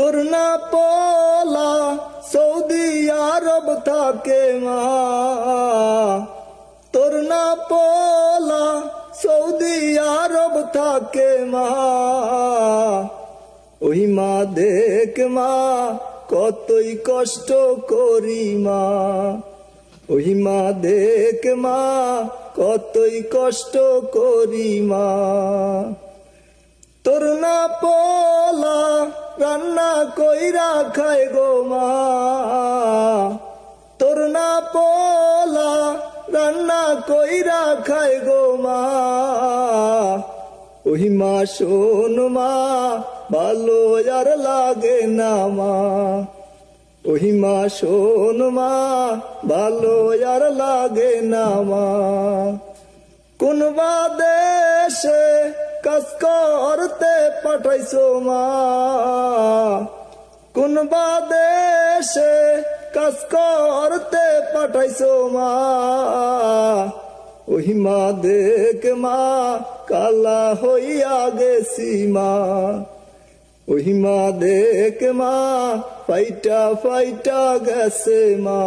তোর না পোলা সৌদি আরব থাকে মা, তোর না পোলা সৌদি আরব থাকে মা। ওই মা দেখ মা কতই কষ্ট করি মা, ওই মা দেখ মা কতই কষ্ট করি মা। তোর না পোলা রান্না কইরা খায় গো মা, তোর না পোলা রান্না কইরা খায় গো মা। ওই মা শোন মা ভালো আর লাগে না মা, ওই মা শোন মা ভালো আর লাগে না মা। কোন বা দেশে কাজ করতে পাঠাইছো মা, কোন বা দেশে কাজ করতে পাঠাইছো মা। ওই মা দেখ মা কালা হইয়া গেছি মা, ওই মা দেখ মা ফাইটা ফাইটা গেছে মা।